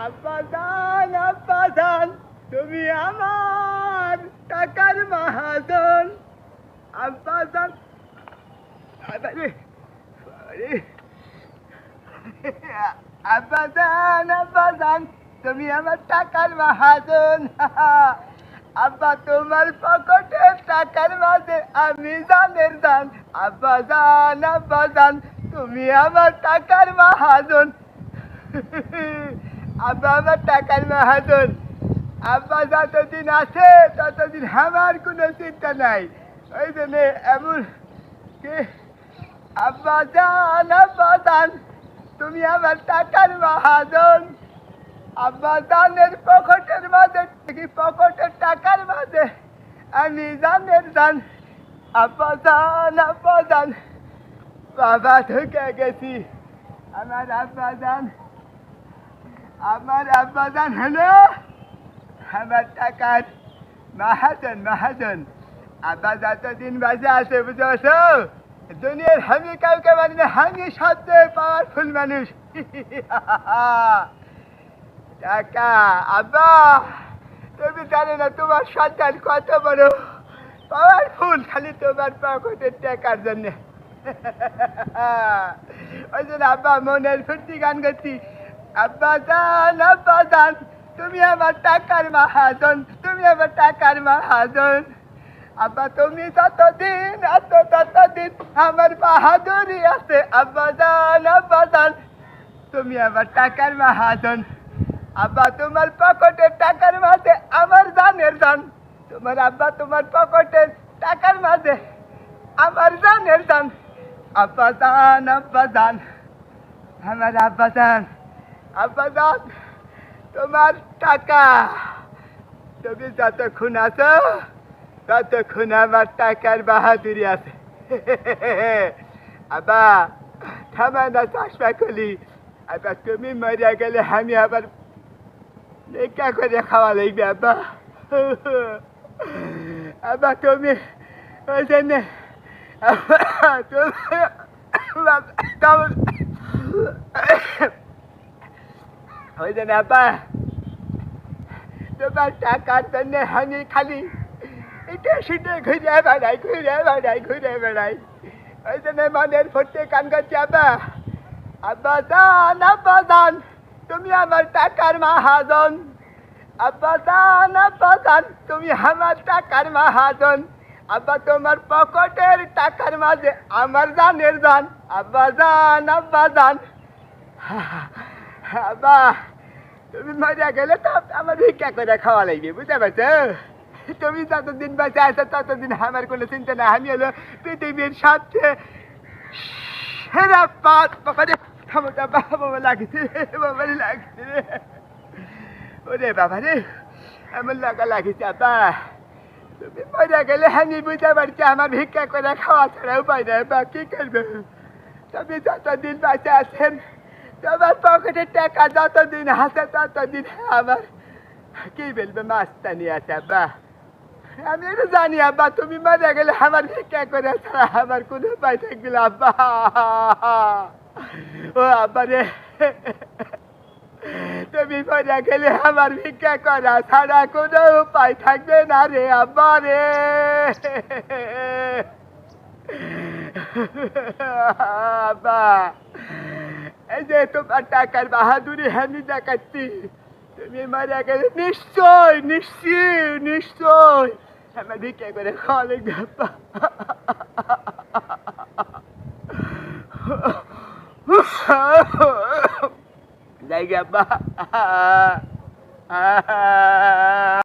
আব্বাজান তুমি আমার টাকার মহাজন। আব্বাজান আরে আরে আব্বাজান তুমি আমার টাকার মহাজন। আব্বা তোমার পকেটের টাকার মাঝে আমি জানের দান। আব্বাজান তুমি আমার টাকার মহাজন। আব্বা আমার টাকার মহাজন। আব্বা যতদিন আছে ততদিন আমার কোনো চিন্তা নাই। ওই জন্য এমন কি আব্বাজান তুমি আমার টাকার মহাজন। আব্বাজানের পকেটের মাঝে পকেটের টাকার মাঝে আমি জানের দান। আব্বাজান বাবা ঢুকে গেছি। আমার আব্বাজান হলো আমার টাকার মহাজন। আব্বা যতদিন বাজে আছে বুঝেছো, দুনিয়ার আমি কাউকে মানি না, আমি সবচেয়ে পাওয়ারফুল মানুষ। টাকা আব্বা তুমি জানো না তোমার সন্তান কত বড় পাওয়ারফুল, খালি তোমার পকেটের টাকার জন্য। ওই জন্য আব্বা মনের ফুর্তি গান করছি। আব্বাজান তুমি আমার টাকার মহাজন, তুমি আমার টাকার মহাজন। আব্বা তুমি ততদিন ততদিন আমার বাহাদুরি আছে। আব্বাজান তুমি আমার টাকার মহাজন। আব্বা তোমার পকেটের টাকার মাঝে আমার জানের জান। তোমার পকেটের টাকার মাঝে আমার জানের জান। আব্বাজান আমার আব্বাজান তোমার টাকা তুমি যতক্ষণ আছো ততক্ষণ আমার টাকার বাহাদুরি আছে। আব্বা থামানা চশমা খুলি। আব্বা তুমি মরিয়া গেলে আমি আবার লেখা করে খাওয়া লাগবে। আব্বা তুমি ওই জন্য ওই জন্য আব্বা তোমার টাকার জন্য আমি খালি এটা সেটা ঘুরে বেড়াই। ওই জন্য মনের ফুটতে কান করছি। আব্বাজান তুমি আমার টাকার মহাজন। আব্বাজান তুমি আমার টাকার মহাজন। আব্বা তোমার পকেটের টাকার মাঝে আমার জানের জান। আব্বাজান আব্বা তুমি মজা গেলে তো আমার ভিক্ষা করে খাওয়া লাগবে, বুঝতে পারছো? তুমি যতদিন বাঁচে আছো ততদিন আমার কোনো চিন্তা নাই। আমি হলো পৃথিবীর সবচেয়ে সেরা বাবা লাগছে ওরে বাবা রে, এমন লাগা লাগিছে। আব্বা তুমি মজা গেলে আমি বুঝতে পারছি আমার ভিক্ষা করে খাওয়া ছাড়া উপায় নাই। বা কি করবে? তুমি যতদিন বাঁচে আছেন তোমার পকেটের টাকা যতদিন আছে ততদিন আমার কি বলবে মাস্তানি আছে। আব্বা আমি এটা জানি আব্বা তুমি মারা গেলে আমার ভিক্ষা করে ছাড়া আমার কোনো উপায় থাকবে না। আব্বা ও আব্বা রে, তুমি মারা গেলে আমার ভিক্ষা করা ছাড়া কোনো উপায় থাকবে না রে আব্বা রে। আব্বা এই যে তোমার টাকার বাহাদুরি আমি দেখাচ্ছি, তুমি মারা গেলে নিশ্চয় আমার ভিক্ষা করে খাওয়া লাগবে। আব্বা জায়গা আব্বা।